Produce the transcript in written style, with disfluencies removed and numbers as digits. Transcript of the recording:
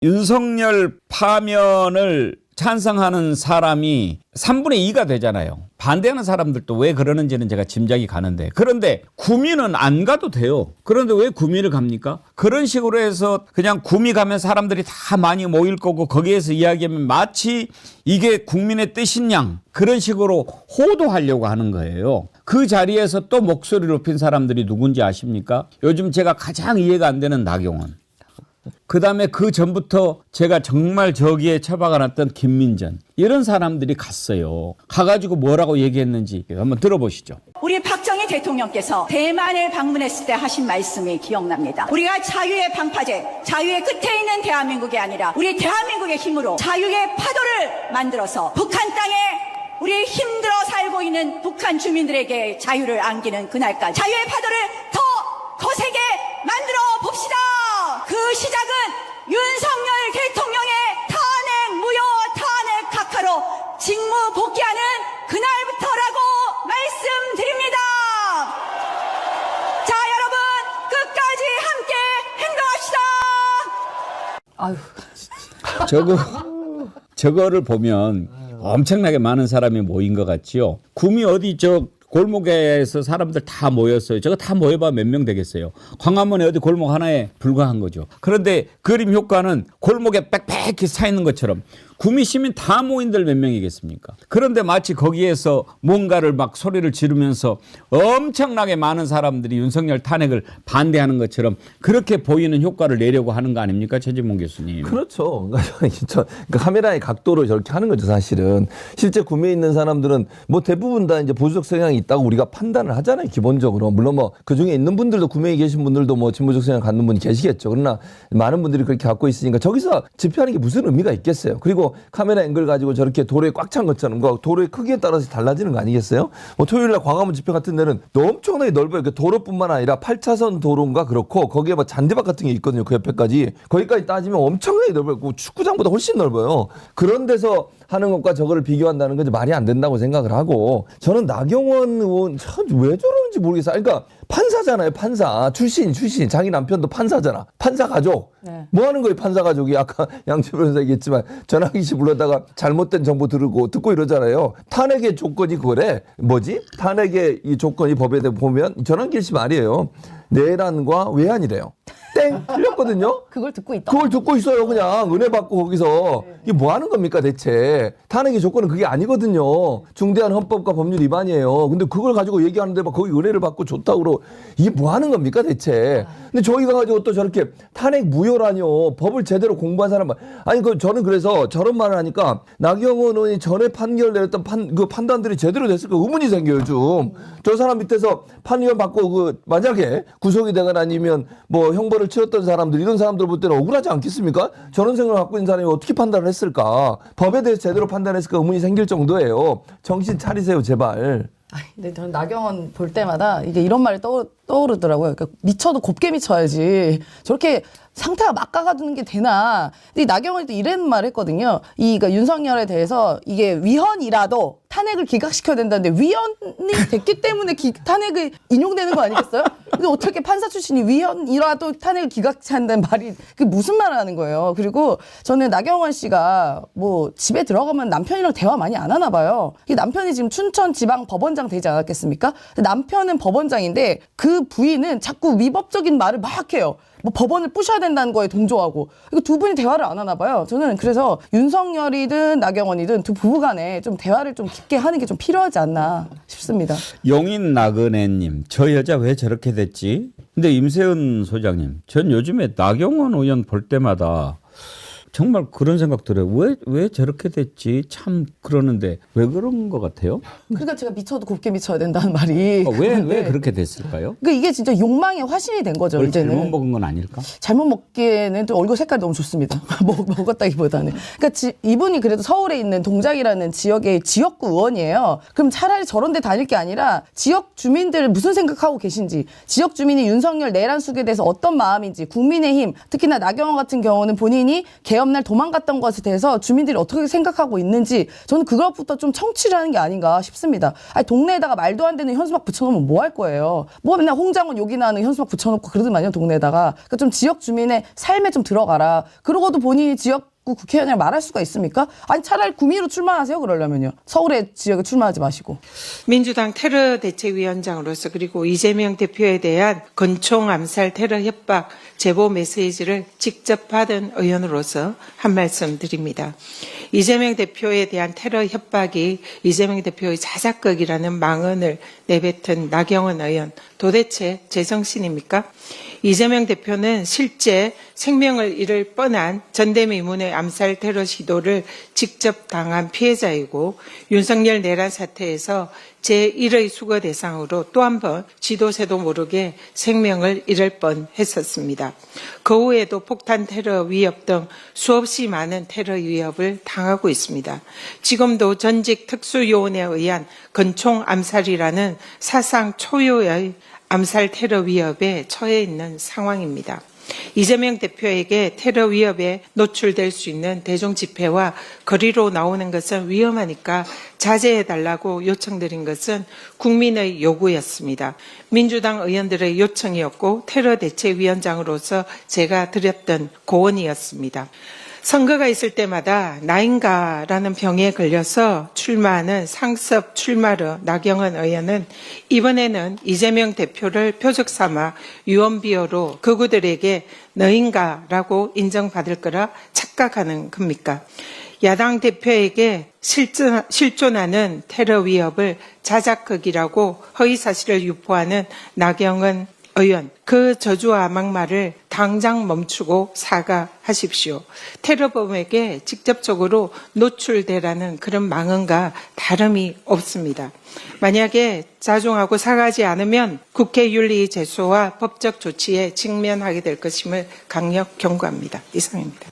윤석열 파면을 찬성하는 사람이 3분의 2가 되잖아요. 반대하는 사람들도 왜 그러는지는 제가 짐작이 가는데, 그런데 구미는 안 가도 돼요. 그런데 왜 구미를 갑니까? 그런 식으로 해서 그냥 구미 가면 사람들이 다 많이 모일 거고 거기에서 이야기하면 마치 이게 국민의 뜻인 양 그런 식으로 호도하려고 하는 거예요. 그 자리에서 또 목소리를 높인 사람들이 누군지 아십니까? 요즘 제가 가장 이해가 안 되는 나경원. 그 다음에 그 전부터 제가 정말 저기에 처박아 놨던 김민전, 이런 사람들이 갔어요. 가가지고 뭐라고 얘기했는지 한번 들어보시죠. 우리 박정희 대통령께서 대만을 방문했을 때 하신 말씀이 기억납니다. 우리가 자유의 방파제, 자유의 끝에 있는 대한민국이 아니라 우리 대한민국의 힘으로 자유의 파도를 만들어서 북한 땅에 우리 힘들어 살고 있는 북한 주민들에게 자유를 안기는 그날까지 자유의 파도를 더 거세게 만들어 봅시다. 그 시작은 윤석열 대통령의 탄핵 무효 탄핵 각하로 직무 복귀하는 그날부터라고 말씀드립니다. 자, 여러분 끝까지 함께 행동합시다. 저거를 보면 엄청나게 많은 사람이 모인 것 같지요. 구미 어디 저 골목에서 사람들 다 모였어요. 저거 다 모여봐 몇 명 되겠어요. 광화문에 어디 골목 하나에 불과한 거죠. 그런데 그림 효과는 골목에 빽빽히 차 있는 것처럼 구미 시민 다 모인들 몇 명이겠습니까? 그런데 마치 거기에서 뭔가를 막 소리를 지르면서 엄청나게 많은 사람들이 윤석열 탄핵을 반대하는 것처럼 그렇게 보이는 효과를 내려고 하는 거 아닙니까? 최진봉 교수님. 그렇죠. 그러니까 카메라의 각도로 저렇게 하는 거죠, 사실은. 실제 구미에 있는 사람들은 뭐 대부분 다 이제 보수적 성향이 있다고 우리가 판단을 하잖아요, 기본적으로. 물론 뭐 그 중에 있는 분들도, 구미에 계신 분들도 뭐 진보적 성향을 갖는 분이 계시겠죠. 그러나 많은 분들이 그렇게 갖고 있으니까 저기서 집회하는 게 무슨 의미가 있겠어요. 그리고 카메라 앵글 가지고 저렇게 도로에 꽉 찬 것처럼 그 도로의 크기에 따라서 달라지는 거 아니겠어요? 뭐 토요일날 광화문 집회 같은 데는 엄청나게 넓어요. 그 도로뿐만 아니라 8차선 도로인가 그렇고 거기에 뭐 잔디밭 같은 게 있거든요. 그 옆에까지. 거기까지 따지면 엄청나게 넓어요. 그 축구장보다 훨씬 넓어요. 그런 데서 하는 것과 저거를 비교한다는 건 말이 안 된다고 생각을 하고, 저는 나경원 의원 참 왜 저러는지 모르겠어요. 그러니까 판사잖아요. 판사 출신 자기 남편도 판사잖아. 판사 가족. 네. 뭐 하는 거예요, 판사 가족이? 아까 양치 변호사 얘기했지만 전화기 씨 불러다가 잘못된 정보 듣고 이러잖아요. 탄핵의 조건이 그거래. 뭐지? 탄핵의 이 조건이 법에 대해 보면 전환길 씨 말이에요. 내란과 외환이래요. 땡! 틀렸거든요? 그걸 듣고 있다. 그걸 듣고 있어요. 그냥 은혜 받고 거기서. 이게 뭐 하는 겁니까 대체? 탄핵의 조건은 그게 아니거든요. 중대한 헌법과 법률 위반이에요. 근데 그걸 가지고 얘기하는데 막 거기 은혜를 받고 좋다고 그러고 이게 뭐 하는 겁니까 대체? 근데 저희가 가지고 또 저렇게 탄핵 무효라뇨. 법을 제대로 공부한 사람. 아니 저는 그래서 저런 말을 하니까 나경원 의원이 전에 판결 내렸던 그 판단들이 제대로 됐을까 의문이 생겨요 좀. 저 사람 밑에서 판결 받고 그 만약에 구속이 되거나 아니면 뭐 형벌을 치렀던 사람들, 이런 사람들 볼 때는 억울하지 않겠습니까? 저런 생각을 갖고 있는 사람이 어떻게 판단을 했을까? 법에 대해서 제대로 판단했을까 의문이 생길 정도예요. 정신 차리세요 제발. 근데 저는 나경원 볼 때마다 이게 이런 말이 떠오르더라고요. 그러니까 미쳐도 곱게 미쳐야지. 저렇게 상태가 막가가는 게 되나. 근데 나경원이 또 이런 말을 했거든요. 그러니까 윤석열에 대해서 이게 위헌이라도 탄핵을 기각시켜야 된다는데 위헌이 됐기 때문에 탄핵이 인용되는 거 아니겠어요? 근데 어떻게 판사 출신이 위헌이라도 탄핵을 기각한다는 말이 그게 무슨 말을 하는 거예요. 그리고 저는 나경원 씨가 뭐 집에 들어가면 남편이랑 대화 많이 안 하나 봐요. 이 남편이 지금 춘천지방법원장 되지 않았겠습니까? 근데 남편은 법원장인데 그 부인은 자꾸 위법적인 말을 막 해요. 뭐 법원을 부셔야 된다는 거에 동조하고. 이거 두 분이 대화를 안 하나 봐요. 저는 그래서 윤석열이든 나경원이든 두 부부 간에 좀 대화를 좀 깊게 하는 게 좀 필요하지 않나 싶습니다. 용인 나그네님, 저 여자 왜 저렇게 됐지? 근데 임세은 소장님, 전 요즘에 나경원 의원 볼 때마다 정말 그런 생각 들어요. 왜 저렇게 됐지? 참 그러는데 왜 그런 것 같아요? 그러니까 제가 미쳐도 곱게 미쳐야 된다는 말이. 왜 그렇게 됐을까요? 그러니까 이게 진짜 욕망의 화신이 된 거죠. 뭘 이제는. 잘못 먹은 건 아닐까? 잘못 먹기에는 또 얼굴 색깔이 너무 좋습니다. 먹었다기보다는. 그러니까 이분이 그래도 서울에 있는 동작이라는 지역의 지역구 의원이에요. 그럼 차라리 저런 데 다닐 게 아니라 지역 주민들 무슨 생각하고 계신지, 지역 주민이 윤석열 내란 수에 대해서 어떤 마음인지, 국민의힘, 특히나 나경원 같은 경우는 본인이 계엄 다음날 도망갔던 것에 대해서 주민들이 어떻게 생각하고 있는지 저는 그것부터 좀 청취를 하는 게 아닌가 싶습니다. 아니, 동네에다가 말도 안 되는 현수막 붙여놓으면 뭐 할 거예요? 뭐 맨날 홍장원 욕이 나는 현수막 붙여놓고 그러더만요, 동네에다가. 그러니까 좀 지역 주민의 삶에 좀 들어가라. 그러고도 본인이 지역구 국회의원이라고 말할 수가 있습니까? 아니, 차라리 구미로 출마하세요, 그러려면요. 서울의 지역에 출마하지 마시고. 민주당 테러 대책위원장으로서 그리고 이재명 대표에 대한 건총 암살 테러 협박 제보 메시지를 직접 받은 의원으로서 한 말씀 드립니다. 이재명 대표에 대한 테러 협박이 이재명 대표의 자작극이라는 망언을 내뱉은 나경원 의원, 도대체 제정신입니까? 이재명 대표는 실제 생명을 잃을 뻔한 전대미문의 암살 테러 시도를 직접 당한 피해자이고 윤석열 내란 사태에서 제1의 수거 대상으로 또 한 번 지도새도 모르게 생명을 잃을 뻔했었습니다. 그 후에도 폭탄 테러 위협 등 수없이 많은 테러 위협을 당하고 있습니다. 지금도 전직 특수요원에 의한 건총 암살이라는 사상 초유의 암살 테러 위협에 처해 있는 상황입니다. 이재명 대표에게 테러 위협에 노출될 수 있는 대중 집회와 거리로 나오는 것은 위험하니까 자제해달라고 요청드린 것은 국민의 요구였습니다. 민주당 의원들의 요청이었고 테러 대책위원장으로서 제가 드렸던 고언이었습니다. 선거가 있을 때마다 나인가라는 병에 걸려서 출마하는 상습 출마러 나경원 의원은 이번에는 이재명 대표를 표적 삼아 유언비어로 극우들에게 너인가라고 인정받을 거라 착각하는 겁니까? 야당 대표에게 실존하는 테러 위협을 자작극이라고 허위사실을 유포하는 나경원 의원, 그 저주와 막말을 당장 멈추고 사과하십시오. 테러범에게 직접적으로 노출되라는 그런 망언과 다름이 없습니다. 만약에 자중하고 사과하지 않으면 국회 윤리 제소와 법적 조치에 직면하게 될 것임을 강력 경고합니다. 이상입니다.